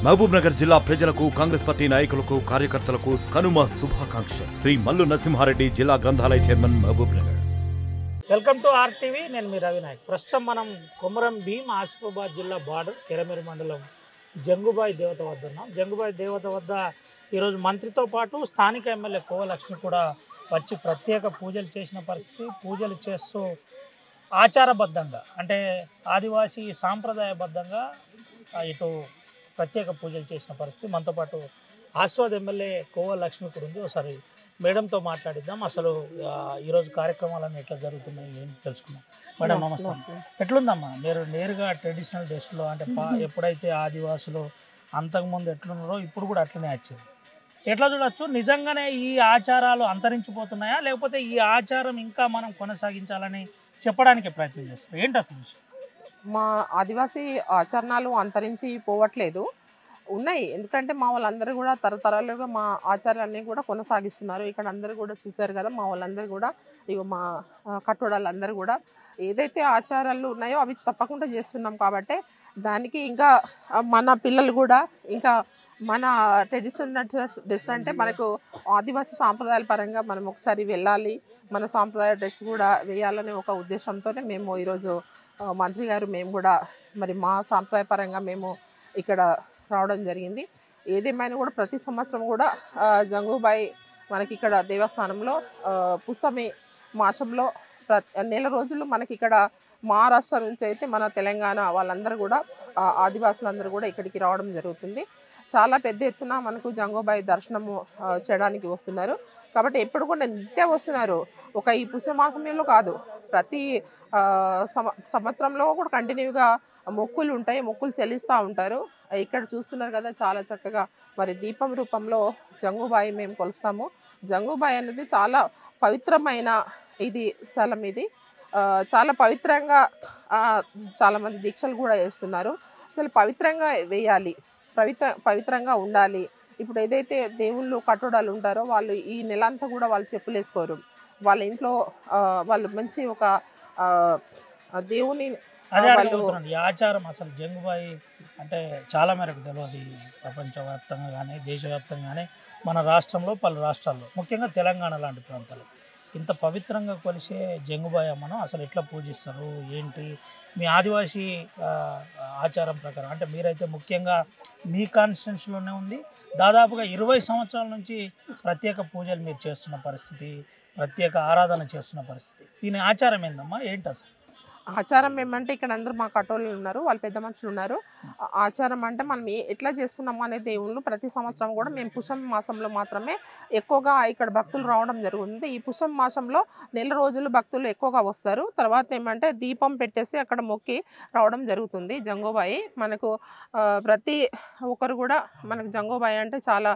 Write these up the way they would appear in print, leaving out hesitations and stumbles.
మహబూబ్ నగర్ జిల్లా ప్రజలకు, కాంగ్రెస్ పార్టీ నాయకులకు, కార్యకర్తలకు కనుమ శుభాకాంక్షలు. శ్రీ మల్లు నరసింహారెడ్డి, జిల్లా గ్రంథాలయ chairman, Mahabubnagar. Welcome to RTV. నేను మీ రవినాయక్. ప్రస్తుతం మనం కొమరం భీం ఆసిఫాబాద్ జిల్లా బార్డర్ కెరమెరు మండలం జంగుబాయి దేవత వద్ద ఉన్నాం. జంగుబాయి దేవత వద్ద ఈరోజు మంత్రితో పాటు స్థానిక ఎమ్మెల్యే కోవలక్ష్మి కూడా వచ్చి ప్రత్యేక పూజలు చేసిన పరిస్థితి. పూజలు చేస్తూ ఆచారబద్ధంగా, అంటే ఆదివాసీ సాంప్రదాయబద్ధంగా ఇటు ప్రత్యేక పూజలు చేసిన పరిస్థితి. మనతో పాటు ఆస్వాద్ ఎమ్మెల్యే కోవలక్ష్మి కూడా ఉంది. ఒకసారి మేడంతో మాట్లాడిద్దాం. అసలు ఈరోజు కార్యక్రమాలన్నీ ఎట్లా జరుగుతున్నాయి ఏంటి తెలుసుకుందాం. మేడం నమస్తే. ఎట్లుందమ్మా మీరు నేరుగా ట్రెడిషనల్ డ్రెస్లో, అంటే ఎప్పుడైతే ఆదివాసులు అంతకుముందు ఎట్లున్నారో ఇప్పుడు కూడా అట్లనే వచ్చారు, ఎట్లా చూడొచ్చు? నిజంగానే ఈ ఆచారాలు అంతరించిపోతున్నాయా, లేకపోతే ఈ ఆచారం ఇంకా మనం కొనసాగించాలని చెప్పడానికి ప్రయత్నం చేస్తారు? ఏంటి అసలు విషయం? మా ఆదివాసీ ఆచరణలు అంతరించి పోవట్లేదు, ఉన్నాయి. ఎందుకంటే మా వాళ్ళందరూ కూడా తరతరాలుగా మా ఆచారాలన్నీ కూడా కొనసాగిస్తున్నారు. ఇక్కడ అందరూ కూడా చూశారు కదా, మా వాళ్ళందరూ కూడా ఇక మా కట్టోడాలందరూ కూడా ఏదైతే ఆచారాలు ఉన్నాయో అవి తప్పకుండా చేస్తున్నాం. కాబట్టి దానికి ఇంకా మన పిల్లలు కూడా ఇంకా మన ట్రెడిషనల్ డ్రెస్ అంటే మనకు ఆదివాసీ సాంప్రదాయాల పరంగా మనం ఒకసారి వెళ్ళాలి, మన సాంప్రదాయ డ్రెస్ కూడా వేయాలనే ఒక ఉద్దేశంతోనే మేము ఈరోజు మంత్రి గారు మేము కూడా మరి మా సాంప్రదాయపరంగా మేము ఇక్కడ రావడం జరిగింది. ఏదేమైనా కూడా ప్రతి సంవత్సరం కూడా జంగుబాయి మనకి ఇక్కడ దేవస్థానంలో పుసమి మాసంలో నెల రోజులు మనకి ఇక్కడ మహారాష్ట్ర నుంచి అయితే మన తెలంగాణ వాళ్ళందరూ కూడా ఆదివాసులందరూ కూడా ఇక్కడికి రావడం జరుగుతుంది. చాలా పెద్ద ఎత్తున మనకు జంగుబాయి దర్శనము చేయడానికి వస్తున్నారు. కాబట్టి ఎప్పుడు కూడా నిత్యం వస్తున్నారు. ఒక ఈ పుష్యమాసంలో కాదు, ప్రతి సంవత్సరంలో కూడా కంటిన్యూగా మొక్కులు ఉంటాయి, మొక్కులు చెల్లిస్తూ ఉంటారు. ఇక్కడ చూస్తున్నారు కదా, చాలా చక్కగా మరి దీపం రూపంలో జంగుబాయి మేము కొలుస్తాము. జంగుబాయి అనేది చాలా పవిత్రమైన ఇది స్థలం. ఇది చాలా పవిత్రంగా చాలామంది దీక్షలు కూడా వేస్తున్నారు. చాలా పవిత్రంగా వేయాలి, పవిత్రంగా ఉండాలి. ఇప్పుడు ఏదైతే దేవుళ్ళు కట్టడాలు ఉంటారో వాళ్ళు ఈ నెల అంతా కూడా వాళ్ళు చెప్పులు వేసుకోరు. వాళ్ళ ఇంట్లో వాళ్ళు మంచి ఒక దేవుని ఆచారం. అసలు జంగుబాయి అంటే చాలా మేరకు తెలియదు ప్రపంచవ్యాప్తంగా కానీ దేశవ్యాప్తంగా కానీ, మన రాష్ట్రంలో పలు రాష్ట్రాల్లో ముఖ్యంగా తెలంగాణ లాంటి ప్రాంతాలు ఇంత పవిత్రంగా కొలిసే జంగుబాయి అమ్మను అసలు ఎట్లా పూజిస్తారు ఏంటి? మీ ఆదివాసీ ఆచారం ప్రకారం, అంటే మీరైతే ముఖ్యంగా మీ కాన్స్టిట్యున్సీలోనే ఉంది, దాదాపుగా 20 సంవత్సరాల నుంచి ప్రత్యేక పూజలు మీరు చేస్తున్న పరిస్థితి, ప్రత్యేక ఆరాధన చేస్తున్న పరిస్థితి. దీని ఆచారం ఏందమ్మా, ఏంటి అసలు? ఆచారం ఏమంటే ఇక్కడ అందరూ మా కట్టోళ్ళు ఉన్నారు, వాళ్ళు పెద్ద మనుషులు ఉన్నారు. ఆచారం అంటే మనం ఎట్లా చేస్తున్నాము అనే దేవుళ్ళు ప్రతి సంవత్సరం కూడా మేము పుష్యం మాసంలో మాత్రమే ఎక్కువగా ఇక్కడ భక్తులు రావడం జరుగుతుంది. ఈ పుష్యం మాసంలో నెల రోజులు భక్తులు ఎక్కువగా వస్తారు. తర్వాత ఏమంటే దీపం పెట్టేసి అక్కడ మొక్కి రావడం జరుగుతుంది. జంగుబాయి మనకు ప్రతి ఒక్కరు కూడా మనకు జంగుబాయి అంటే చాలా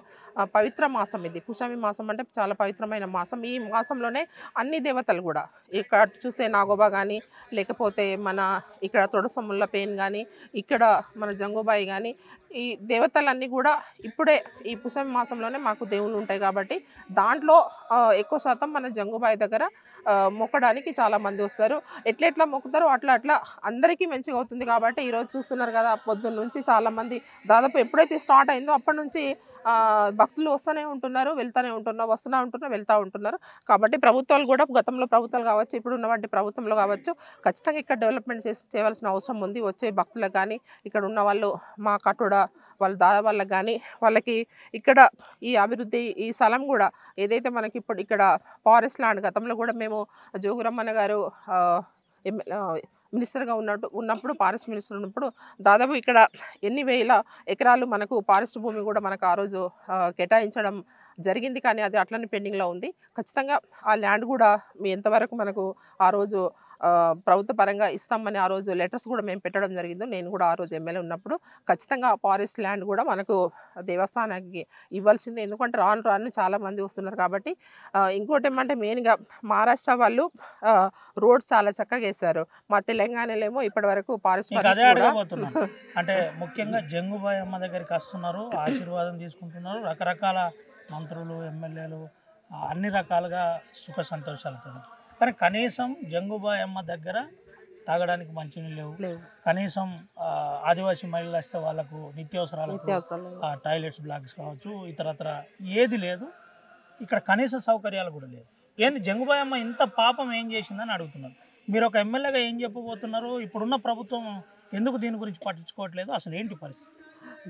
పవిత్ర మాసం. ఇది పుష్యమి మాసం అంటే చాలా పవిత్రమైన మాసం. ఈ మాసంలోనే అన్ని దేవతలు కూడా ఇక్కడ చూస్తే నాగోబా కానీ, లేకపోతే మన ఇక్కడ తొడసముల్ల పెయిన్ కానీ, ఇక్కడ మన జంగుబాయి కానీ, ఈ దేవతలన్నీ కూడా ఇప్పుడే ఈ పుష్యమి మాసంలోనే మాకు దేవుళ్ళు ఉంటాయి. కాబట్టి దాంట్లో ఎక్కువ శాతం మన జంగుబాయి దగ్గర మొక్కడానికి చాలామంది వస్తారు. ఎట్లా మొక్కుతారో అట్లా అందరికీ మంచిగా అవుతుంది. కాబట్టి ఈరోజు చూస్తున్నారు కదా, పొద్దున్న నుంచి చాలామంది దాదాపు ఎప్పుడైతే స్టార్ట్ అయిందో అప్పటి నుంచి భక్తులు వస్తూనే ఉంటున్నారు, వెళ్తూనే ఉంటున్నారు, వెళ్తూ ఉంటున్నారు. కాబట్టి ప్రభుత్వాలు కూడా, గతంలో ప్రభుత్వాలు కావచ్చు, ఇప్పుడు ఉన్నటువంటి ప్రభుత్వంలో కావచ్చు, ఖచ్చితంగా ఇక్కడ డెవలప్మెంట్ చేయవలసిన అవసరం ఉంది. వచ్చే భక్తులకు కానీ, ఇక్కడ ఉన్న వాళ్ళు మా కట్టుడ వాళ్ళ దాదా వాళ్ళకి కానీ, వాళ్ళకి ఇక్కడ ఈ అభివృద్ధి ఈ స్థలం కూడా ఏదైతే మనకి ఇప్పుడు ఇక్కడ ఫారెస్ట్ ల్యాండ్, గతంలో కూడా మేము జోగురమ్మన్న గారు మినిస్టర్గా ఉన్నప్పుడు ఫారెస్ట్ మినిస్టర్ ఉన్నప్పుడు దాదాపు ఇక్కడ ఎన్ని వేల ఎకరాలు మనకు ఫారెస్ట్ భూమి కూడా మనకు ఆ రోజు కేటాయించడం జరిగింది. కానీ అది అట్లనే పెండింగ్లో ఉంది. ఖచ్చితంగా ఆ ల్యాండ్ కూడా ఎంతవరకు మనకు ఆ రోజు ప్రభుత్వ పరంగా ఇస్తామని ఆ రోజు లెటర్స్ కూడా మేము పెట్టడం జరిగింది. నేను కూడా ఆ రోజు ఎమ్మెల్యే ఉన్నప్పుడు ఖచ్చితంగా ఫారెస్ట్ ల్యాండ్ కూడా మనకు దేవస్థానానికి ఇవ్వాల్సిందే. ఎందుకంటే రాను చాలామంది వస్తున్నారు కాబట్టి. ఇంకోటి ఏమంటే మెయిన్గా మహారాష్ట్ర వాళ్ళు రోడ్ చాలా చక్కగా వేశారు. మా తెలంగాణలో ఏమో ఇప్పటి వరకు ఫారెస్ట్ అంటే ముఖ్యంగా జంగుబాయి అమ్మ దగ్గరికి వస్తున్నారు, ఆశీర్వాదం తీసుకుంటున్నారు, రకరకాల మంత్రులు, ఎమ్మెల్యేలు అన్ని రకాలుగా సుఖ సంతోషాలతో. కానీ కనీసం జంగుబాయి అమ్మ దగ్గర తాగడానికి మంచినీళ్ళు లేవు. లేవు. కనీసం ఆదివాసీ మహిళలు వస్తే వాళ్ళకు నిత్యావసరాలు, టాయిలెట్స్ బ్లాక్స్ కావచ్చు, ఇతరత్ర ఏది లేదు. ఇక్కడ కనీస సౌకర్యాలు కూడా లేవు. ఏంది జంగుబాయి అమ్మ ఇంత పాపం ఏం చేసిందని అడుగుతున్నారు. మీరు ఒక ఎమ్మెల్యేగా ఏం చెప్పబోతున్నారు? ఇప్పుడున్న ప్రభుత్వం ఎందుకు దీని గురించి పట్టించుకోవట్లేదు? అసలు ఏంటి పరిస్థితి?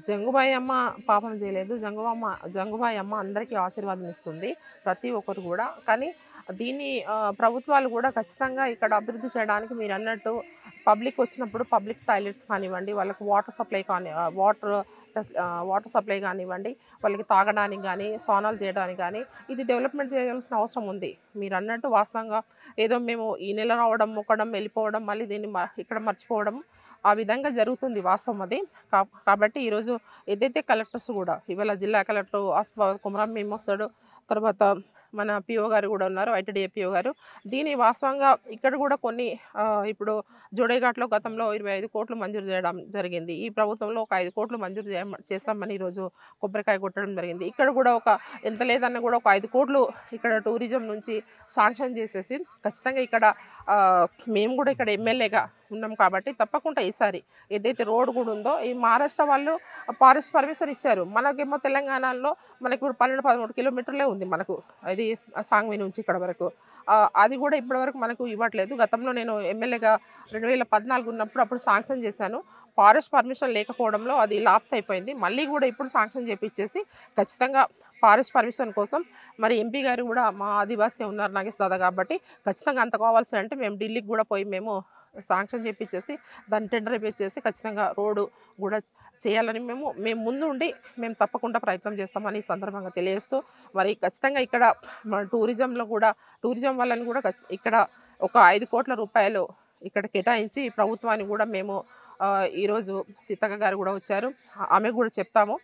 జంగుబాయి అమ్మ పాపం చేయలేదు. జంగుబాయి అమ్మ అందరికీ ఆశీర్వాదం ఇస్తుంది, ప్రతి ఒక్కరు కూడా. కానీ దీన్ని ప్రభుత్వాలు కూడా ఖచ్చితంగా ఇక్కడ అభివృద్ధి చేయడానికి మీరు అన్నట్టు పబ్లిక్ వచ్చినప్పుడు పబ్లిక్ టాయిలెట్స్ కానివ్వండి, వాళ్ళకి వాటర్ సప్లై కానివ్వండి, వాళ్ళకి తాగడానికి కానీ స్నానాలు చేయడానికి కానీ ఇది డెవలప్మెంట్ చేయాల్సిన అవసరం ఉంది. మీరు అన్నట్టు వాస్తవంగా ఏదో మేము ఈ నెల రావడం, మొక్కడం, వెళ్ళిపోవడం, మళ్ళీ దీన్ని ఇక్కడ మర్చిపోవడం ఆ విధంగా జరుగుతుంది, వాస్తవం అది. కాబట్టి ఈరోజు ఏదైతే కలెక్టర్స్ కూడా ఇవాళ జిల్లా కలెక్టర్ కుమరం భీమ్ వస్తాడు, తర్వాత మన పిఓ గారు కూడా ఉన్నారు, ఐటీడీఏ పిఓ గారు. దీని వాస్తవంగా ఇక్కడ కూడా కొన్ని ఇప్పుడు జోడేఘాట్లో గతంలో 25 కోట్లు మంజూరు చేయడం జరిగింది. ఈ ప్రభుత్వంలో ఒక 5 కోట్లు మంజూరు చేస్తామని ఈరోజు కొబ్బరికాయ కొట్టడం జరిగింది. ఇక్కడ కూడా ఎంత లేదన్నా కూడా ఒక 5 కోట్లు ఇక్కడ టూరిజం నుంచి శాంక్షన్ చేసేసి ఖచ్చితంగా ఇక్కడ మేము కూడా ఇక్కడ ఎమ్మెల్యేగా ఉన్నాం కాబట్టి తప్పకుండా ఈసారి ఏదైతే రోడ్ కూడా ఉందో ఈ మహారాష్ట్ర వాళ్ళు ఫారెస్ట్ పర్మిషన్ ఇచ్చారు. మనకేమో తెలంగాణలో మనకి ఇప్పుడు 12-13 కిలోమీటర్లే ఉంది మనకు, అది సాంగ్వి నుంచి ఇక్కడ వరకు. అది కూడా ఇప్పటివరకు మనకు ఇవ్వట్లేదు. గతంలో నేను ఎమ్మెల్యేగా 2014 ఉన్నప్పుడు అప్పుడు శాంక్షన్ చేశాను. ఫారెస్ట్ పర్మిషన్ లేకపోవడంలో అది లాప్స్ అయిపోయింది. మళ్ళీ కూడా ఇప్పుడు శాంక్షన్ చేపించేసి ఖచ్చితంగా ఫారెస్ట్ పర్మిషన్ కోసం మరి ఎంపీ గారు కూడా మా ఆదివాసీ ఉన్నారు నాగేష్ దాదా కాబట్టి ఖచ్చితంగా అంత కావాల్సి అంటే మేము ఢిల్లీకి కూడా పోయి మేము శాంక్షన్ చేపించేసి దాన్ని టెండర్ ఇప్పించేసి ఖచ్చితంగా రోడ్డు కూడా చేయాలని మేము ముందు ఉండి మేము తప్పకుండా ప్రయత్నం చేస్తామని ఈ సందర్భంగా తెలియజేస్తూ, మరి ఖచ్చితంగా ఇక్కడ మన టూరిజం వాళ్ళని కూడా ఇక్కడ ఒక 5 కోట్ల రూపాయలు ఇక్కడ కేటాయించి ప్రభుత్వాన్ని కూడా మేము ఈరోజు సీతక్క గారు కూడా వచ్చారు, ఆమె కూడా చెప్తాము.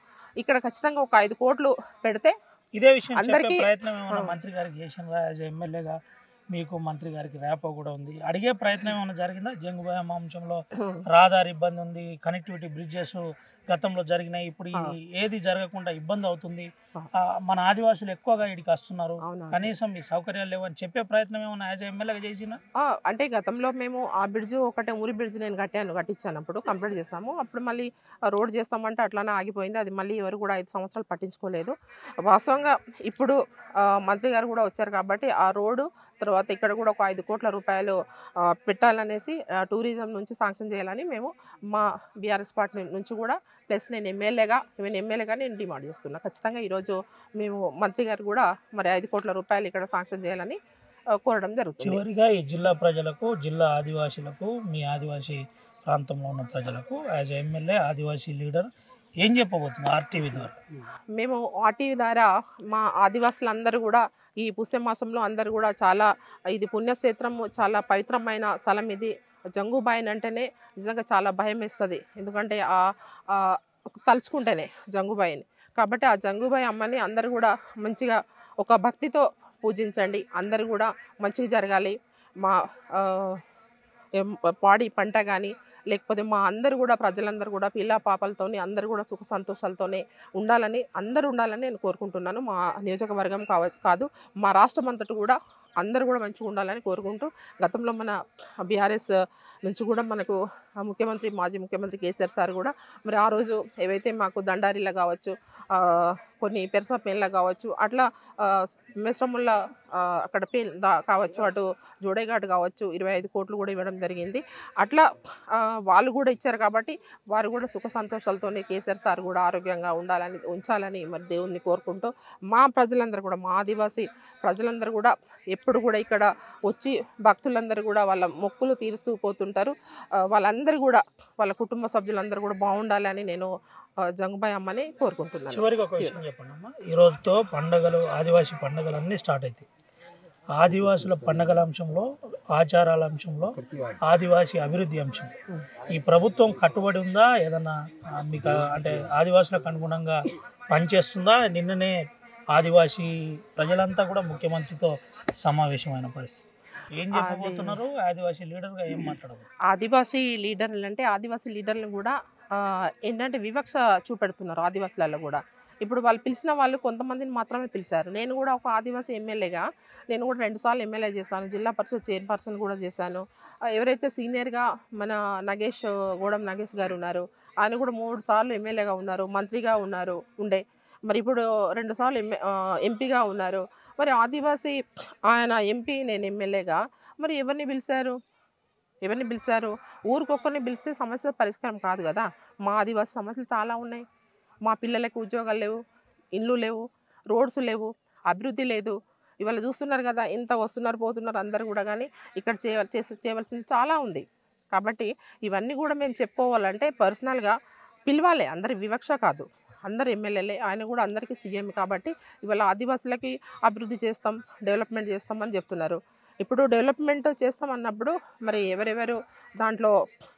ఇక్కడ ఖచ్చితంగా ఒక 5 కోట్లు పెడితే ఇదే విషయం చెప్పే ప్రయత్నం ఏమైనా మంత్రి గారికి చేసినరా? యాజ్ ఎమ్మెల్యేగా మీకు మంత్రి గారికి ర్యాపో కూడా ఉంది, అడిగే ప్రయత్నం ఏమైనా జరిగిందా? జంగుబాయి అమ్మ అంశంలో రహదారి ఇబ్బంది ఉంది, కనెక్టివిటీ బ్రిడ్జెస్ గతంలో జరిగినాయి, ఇప్పుడు ఏది జరగకుండా ఇబ్బంది అవుతుంది, మన ఆదివాసులు ఎక్కువగా ఇక్కడికి వస్తున్నారు, కనీసం ఈ సౌకర్యాలు లేవని చెప్పే ప్రయత్నం ఏమైనా యాజ్ ఎమ్మెల్యేగా చేసినా? అంటే గతంలో మేము ఆ బ్రిడ్జ్ ఒకటే ఊరి బ్రిడ్జ్ నేను కట్టించాను, అప్పుడు కంప్లీట్ చేస్తాము. అప్పుడు మళ్ళీ రోడ్ చేస్తామంటే అట్లానే ఆగిపోయింది. అది మళ్ళీ ఎవరు కూడా 5 సంవత్సరాలు పట్టించుకోలేదు. వాస్తవంగా ఇప్పుడు మంత్రి గారు కూడా వచ్చారు కాబట్టి ఆ రోడ్డు తర్వాత ఇక్కడ కూడా ఒక 5 కోట్ల రూపాయలు పెట్టాలనేసి టూరిజం నుంచి శాంక్షన్ చేయాలని మేము మా బీఆర్ఎస్ పార్టీ నుంచి కూడా ప్లస్ నేను ఎమ్మెల్యేగా నేను డిమాండ్ చేస్తున్నా. ఖచ్చితంగా ఈరోజు మేము మంత్రి గారు కూడా మరి 5 కోట్ల రూపాయలు ఇక్కడ శాంక్షన్ చేయాలని కోరడం జరుగుతుంది. చివరిగా ఈ జిల్లా ప్రజలకు, జిల్లా ఆదివాసీలకు, మీ ఆదివాసీ ప్రాంతంలో ఉన్న ప్రజలకు యాజ్ ఎమ్మెల్యే ఆదివాసీ లీడర్ ఏం చెప్పబోతుంది ఆర్టీవీ ద్వారా? మేము ఆర్టీవీ ద్వారా మా ఆదివాసులందరూ కూడా ఈ పుష్యమాసంలో అందరూ కూడా చాలా ఇది పుణ్యక్షేత్రము, చాలా పవిత్రమైన స్థలం ఇది. జంగుబాయి అంటేనే నిజంగా చాలా భయం వేస్తుంది, ఎందుకంటే తలుచుకుంటేనే జంగుబాయిని. కాబట్టి ఆ జంగుబాయి అమ్మని అందరూ కూడా మంచిగా ఒక భక్తితో పూజించండి, అందరూ కూడా మంచిగా జరగాలి. మా పాడి పంట కానీ లేకపోతే మా అందరూ కూడా ప్రజలందరూ కూడా పిల్ల పాపలతోని అందరూ కూడా సుఖ సంతోషాలతోనే అందరూ ఉండాలని నేను కోరుకుంటున్నాను. మా నియోజకవర్గం కాదు మా రాష్ట్రం అంతటా కూడా అందరూ కూడా మంచిగా ఉండాలని కోరుకుంటూ, గతంలో మన బీఆర్ఎస్ నుంచి కూడా మనకు మాజీ ముఖ్యమంత్రి కేసీఆర్ సార్ కూడా మరి ఆ రోజు ఏవైతే మాకు దండారిలా కావచ్చు, కొన్ని పెరసపేన్లా కావచ్చు, అట్లా మిశ్రముల అక్కడ కావచ్చు, అటు జోడేఘాట్ కావచ్చు 25 కోట్లు కూడా ఇవ్వడం జరిగింది. అట్లా వాళ్ళు కూడా ఇచ్చారు కాబట్టి వారు కూడా సుఖ సంతోషాలతో కేసీఆర్ సార్ కూడా ఆరోగ్యంగా ఉంచాలని మరి దేవుణ్ణి కోరుకుంటూ, మా ప్రజలందరూ కూడా మా ఆదివాసీ ప్రజలందరూ కూడా ఎప్పుడు కూడా ఇక్కడ వచ్చి భక్తులందరూ కూడా వాళ్ళ మొక్కులు తీరుస్తూ పోతుంటారు. వాళ్ళందరూ కూడా వాళ్ళ కుటుంబ సభ్యులందరూ కూడా బాగుండాలని నేను జంగుబాయి అమ్మని కోరుకుంటున్నాను. చివరికి ఒక విషయం చెప్పండి అమ్మ, ఈ రోజుతో పండుగలు, ఆదివాసీ పండుగలు అన్నీ స్టార్ట్ అవుతాయి. ఆదివాసుల పండుగల అంశంలో, ఆచారాల అంశంలో, ఆదివాసీ అభివృద్ధి అంశం ఈ ప్రభుత్వం కట్టుబడి ఉందా? ఏదన్నా మీకు అంటే ఆదివాసులకు అనుగుణంగా పనిచేస్తుందా? నిన్ననే ఆదివాసీ ప్రజలంతా కూడా ముఖ్యమంత్రితో సమావేశమైన పరిస్థితి. ఏం చెప్పబోతున్నారు? ఆదివాసీ లీడర్గా ఏం మాట్లాడబోతున్నారు? ఆదివాసీ లీడర్లు అంటే ఆదివాసీ లీడర్లు కూడా ఏంటంటే వివక్ష చూపెడుతున్నారు ఆదివాసులలో కూడా. ఇప్పుడు వాళ్ళు పిలిచిన వాళ్ళు కొంతమందిని మాత్రమే పిలిచారు. నేను కూడా ఒక ఆదివాసీ ఎమ్మెల్యేగా నేను కూడా 2 సార్లు ఎమ్మెల్యే చేశాను. జిల్లా పరిషత్ చైర్పర్సన్ కూడా చేశాను. ఎవరైతే సీనియర్‌గా మన గూడెం నగేష్ గారు ఉన్నారు. ఆయన కూడా 3 సార్లు ఎమ్మెల్యేగా ఉన్నారు. మంత్రిగా ఉన్నారు ఉండే. మరి ఇప్పుడు 2 సార్లు ఎంపీగా ఉన్నారు. మరి ఆదివాసీ ఆయన ఎంపీ, నేను ఎమ్మెల్యేగా. మరి ఎవరిని పిలిచారు? ఎవరిని పిలిచారు? ఊరికొక్కరిని పిలిస్తే సమస్య పరిష్కారం కాదు కదా! మా ఆదివాసీ సమస్యలు చాలా ఉన్నాయి. మా పిల్లలకి ఉద్యోగాలు లేవు, ఇళ్ళు లేవు, రోడ్స్ లేవు, అభివృద్ధి లేదు. ఇవాళ చూస్తున్నారు కదా, ఎంత వస్తున్నారు పోతున్నారు అందరూ కూడా. కానీ ఇక్కడ చేయవలసింది చాలా ఉంది. కాబట్టి ఇవన్నీ కూడా మేము చెప్పుకోవాలంటే పర్సనల్గా పిలవాలి. అందరి వివక్ష కాదు, అందరు ఎమ్మెల్యేలే. ఆయన కూడా అందరికీ సీఎం కాబట్టి ఇవాళ ఆదివాసులకి అభివృద్ధి చేస్తాం, డెవలప్మెంట్ చేస్తామని చెప్తున్నారు. ఇప్పుడు డెవలప్మెంట్ చేస్తామన్నప్పుడు మరి ఎవరెవరు దాంట్లో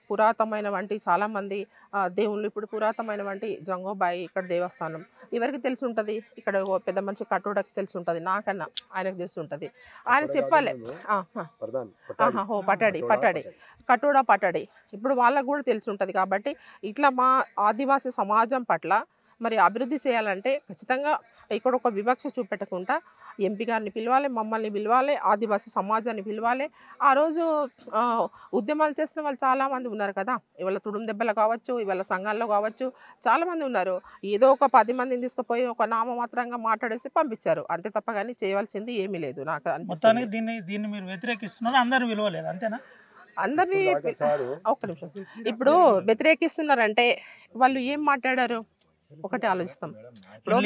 పురాతనమైన వంటి చాలామంది దేవుళ్ళు, ఇప్పుడు పురాతనమైన వంటి జంగోబాయి ఇక్కడ దేవస్థానం ఎవరికి తెలిసి ఉంటుంది? ఇక్కడ పెద్ద మనిషి కట్టోడకి తెలిసి ఉంటుంది, నాకన్నా ఆయనకు తెలిసి ఉంటుంది. ఆయన చెప్పాలి. పటాడి పటాడి ఇప్పుడు వాళ్ళకు కూడా తెలిసి ఉంటుంది. కాబట్టి ఇట్లా మా ఆదివాసీ సమాజం పట్ల మరి అభివృద్ధి చేయాలంటే ఖచ్చితంగా ఇక్కడ ఒక వివక్ష చూపెట్టకుండా ఎంపీ గారిని పిలవాలి, మమ్మల్ని పిలవాలి, ఆదివాసీ సమాజాన్ని పిలవాలి. ఆ రోజు ఉద్యమాలు చేసిన వాళ్ళు చాలామంది ఉన్నారు కదా. ఇవాళ తుడుం దెబ్బలు కావచ్చు, ఇవాళ సంఘాల్లో కావచ్చు, చాలామంది ఉన్నారు. ఏదో ఒక 10 మందిని తీసుకుపోయి ఒక నామమాత్రంగా మాట్లాడేసి పంపించారు అంతే తప్ప కానీ చేయవలసింది ఏమీ లేదు. నాకు మొత్తానికి దీన్ని మీరు వ్యతిరేకిస్తున్నారు, అందరిని విలువలేదు అంతేనా? అందరినీ ఒక్క నిమిషం. ఇప్పుడు వ్యతిరేకిస్తున్నారంటే వాళ్ళు ఏం మాట్లాడారు ఒకటి ఆలోచిస్తాం. ఇప్పుడు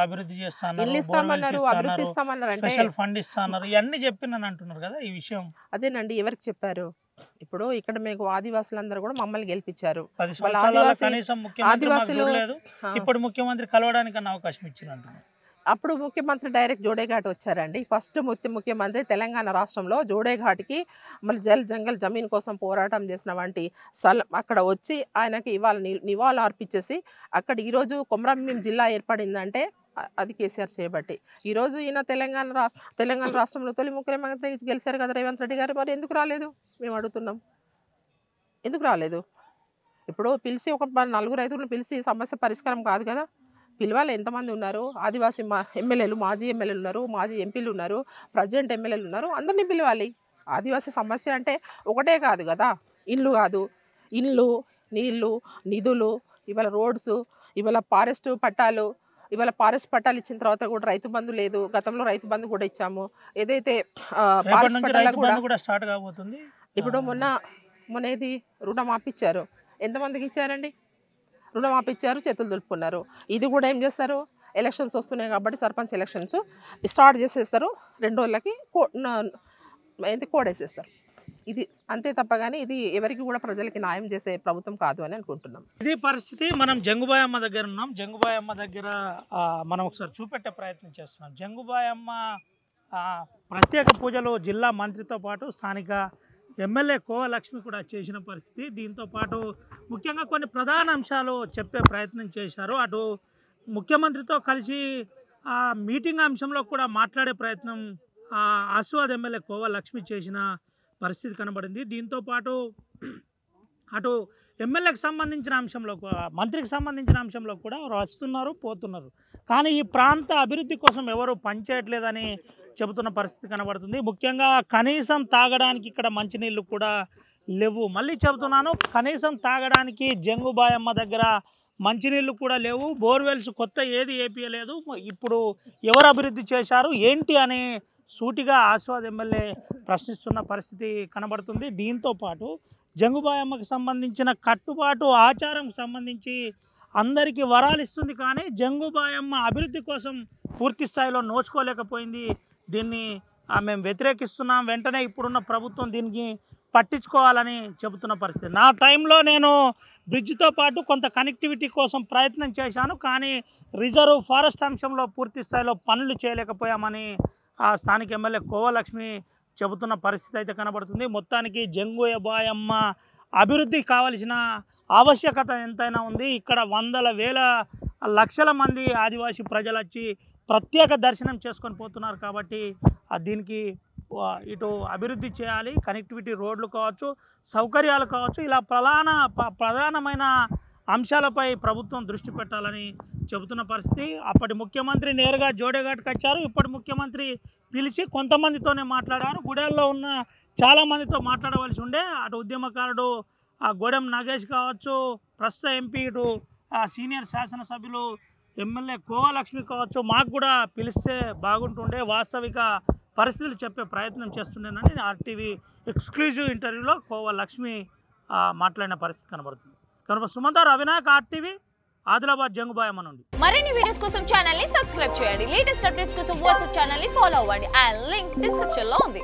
అభివృద్ధి చేస్తున్నారు, ఇల్లు ఇస్తామన్నారు, అభివృద్ధి ఇస్తామన్నారు, అంటే స్పెషల్ ఫండ్ ఇస్తున్నారు, ఇవన్నీ చెప్పినని అంటున్నారు కదా ఈ విషయం. అదేనండి, ఎవరికి చెప్పారు? ఇప్పుడు ఇక్కడ మీకు ఆదివాసులందరూ కూడా మమ్మల్ని గెలిపించారు. 10 సంవత్సరాల కనీసం ముఖ్యమంత్రి చూడలేదు, ఇప్పుడు ముఖ్యమంత్రి కలవడానికి అన్న అవకాశం ఇచ్చిన అంటున్నారు. అప్పుడు ముఖ్యమంత్రి డైరెక్ట్ జోడేఘాట్ వచ్చారండి. ఫస్ట్ ముఖ్యమంత్రి తెలంగాణ రాష్ట్రంలో జోడేఘాట్కి మళ్ళీ జంగల్ జమీన్ కోసం పోరాటం చేసిన వంటి స్థలం అక్కడ వచ్చి ఆయనకి ఇవాళ నివాళులు అర్పించేసి అక్కడ ఈరోజు కొమరంభీం జిల్లా ఏర్పడిందంటే అది కేసీఆర్ చేయబట్టి. ఈరోజు ఈయన తెలంగాణ రాష్ట్రంలో తొలి ముఖ్యమంత్రి గెలిచారు కదా రేవంత్ రెడ్డి గారు. మరి ఎందుకు రాలేదు మేము అడుగుతున్నాం, ఎందుకు రాలేదు? ఇప్పుడు పిలిచి ఒక 4-5 పిలిచి సమస్య పరిష్కారం కాదు కదా. పిలవాలి. ఎంతమంది ఉన్నారు? ఆదివాసీ ఎమ్మెల్యేలు, మాజీ ఎమ్మెల్యేలు ఉన్నారు, మాజీ ఎంపీలు ఉన్నారు, ప్రజెంట్ ఎమ్మెల్యేలు ఉన్నారు, అందరినీ పిలవాలి. ఆదివాసీ సమస్య అంటే ఒకటే కాదు కదా. ఇల్లు కాదు, ఇల్లు, నీళ్ళు, నిధులు, ఇవాళ రోడ్స్, ఇవాళ ఫారెస్ట్ పట్టాలు. ఇవాళ ఫారెస్ట్ పట్టాలు ఇచ్చిన తర్వాత కూడా రైతు బంధు లేదు. గతంలో రైతు బంధు కూడా ఇచ్చాము. ఏదైతే స్టార్ట్ కాబోతుంది. ఇప్పుడు మొన్న ఏది రుణమాఫీ ఇచ్చారు, ఎంతమందికి ఇచ్చారండి? రుణమాఫీ ఇచ్చారు, చేతులు దులుపుకున్నారు. ఇది కూడా ఏం చేస్తారు? ఎలక్షన్స్ వస్తున్నాయి కాబట్టి సర్పంచ్ ఎలక్షన్స్ స్టార్ట్ చేసేస్తారు. 2 రోజులకి కోడేసేస్తారు. ఇది అంతే తప్ప కానీ ఇది ఎవరికి కూడా ప్రజలకి న్యాయం చేసే ప్రభుత్వం కాదు అని అనుకుంటున్నాం. ఇది పరిస్థితి. మనం జంగుబాయమ్మ దగ్గర ఉన్నాం. జంగుబాయమ్మ దగ్గర మనం ఒకసారి చూపెట్టే ప్రయత్నం చేస్తున్నాం. జంగుబాయమ్మ ప్రత్యేక పూజలు జిల్లా మంత్రితో పాటు స్థానిక ఎమ్మెల్యే కోవ లక్ష్మి కూడా చేసిన పరిస్థితి. దీంతో పాటు ముఖ్యంగా కొన్ని ప్రధాన అంశాలు చెప్పే ప్రయత్నం చేశారు. అటు ముఖ్యమంత్రితో కలిసి ఆ మీటింగ్ అంశంలో కూడా మాట్లాడే ప్రయత్నం ఆసిఫాబాద్ ఎమ్మెల్యే కోవ లక్ష్మి చేసిన పరిస్థితి కనబడింది. దీంతో పాటు అటు ఎమ్మెల్యేకి సంబంధించిన అంశంలో, మంత్రికి సంబంధించిన అంశంలో కూడా వస్తున్నారు, పోతున్నారు. కానీ ఈ ప్రాంత అభివృద్ధి కోసం ఎవరు పనిచేయట్లేదని చెబుతున్న పరిస్థితి కనబడుతుంది. ముఖ్యంగా కనీసం తాగడానికి ఇక్కడ మంచినీళ్ళు కూడా లేవు. మళ్ళీ చెబుతున్నాను, కనీసం తాగడానికి జంగుబాయమ్మ దగ్గర మంచినీళ్ళు కూడా లేవు. బోర్వెల్స్ కొత్త ఏది ఏపీయలేదు. ఇప్పుడు ఎవరు అభివృద్ధి చేశారు ఏంటి అని సూటిగా ఆసిఫాబాద్ ఎమ్మెల్యే ప్రశ్నిస్తున్న పరిస్థితి కనబడుతుంది. దీంతో పాటు జంగుబాయమ్మకి సంబంధించిన కట్టుబాటు ఆచారం సంబంధించి అందరికీ వరాలు ఇస్తుంది, కానీ జంగుబాయమ్మ అభివృద్ధి కోసం పూర్తి స్థాయిలో నోచుకోలేకపోయింది. దీన్ని మేము వ్యతిరేకిస్తున్నాం. వెంటనే ఇప్పుడున్న ప్రభుత్వం దీనికి పట్టించుకోవాలని చెబుతున్న పరిస్థితి. నా టైంలో నేను బ్రిడ్జ్తో పాటు కొంత కనెక్టివిటీ కోసం ప్రయత్నం చేశాను, కానీ రిజర్వ్ ఫారెస్ట్ అంశంలో పూర్తి స్థాయిలో పనులు చేయలేకపోయామని ఆ స్థానిక ఎమ్మెల్యే కోవలక్ష్మి చెబుతున్న పరిస్థితి అయితే కనబడుతుంది. మొత్తానికి జంగుబాయమ్మ అభివృద్ధి కావలసిన ఆవశ్యకత ఎంతైనా ఉంది. ఇక్కడ వందల వేల లక్షల మంది ఆదివాసీ ప్రజలు వచ్చి ప్రత్యేక దర్శనం చేసుకొని పోతున్నారు. కాబట్టి దీనికి ఇటు అభివృద్ధి చేయాలి. కనెక్టివిటీ రోడ్లు కావచ్చు, సౌకర్యాలు కావచ్చు, ఇలా ప్రధానమైన అంశాలపై ప్రభుత్వం దృష్టి పెట్టాలని చెబుతున్న పరిస్థితి. అప్పటి ముఖ్యమంత్రి నేరుగా జోడేఘాట్కి వచ్చారు. ఇప్పటి ముఖ్యమంత్రి పిలిచి కొంతమందితోనే మాట్లాడారు. గుడెల్లో ఉన్న చాలామందితో మాట్లాడవలసి ఉండే. అటు ఉద్యమకారుడు గోడెం నాగేష్ కావచ్చు, ప్రస్తుత ఎంపీ, ఇటు సీనియర్ శాసనసభ్యులు ఎమ్మెల్యే కోవా లక్ష్మి కావచ్చు, మాకు కూడా పిలిస్తే బాగుంటుండే, వాస్తవిక పరిస్థితులు చెప్పే ప్రయత్నం చేస్తుండేనని ఆర్టీవీ ఎక్స్క్లూజివ్ ఇంటర్వ్యూలో కోవా లక్ష్మి మాట్లాడిన పరిస్థితి కనబడుతుంది. కనుక సుమంతారు, అవినాయక్, ఆర్టీవీ, ఆదిలాబాద్ జంగుబాయమ్మ నుండి. మరిన్ని వీడియోస్ కోసం ఛానల్ ని సబ్స్క్రైబ్ చేయండి. లేటెస్ట్ అప్డేట్స్ కోసం వాట్సాప్ ఛానల్ ని ఫాలో అవ్వండి. ఆ లింక్ డిస్క్రిప్షన్ లో ఉంది.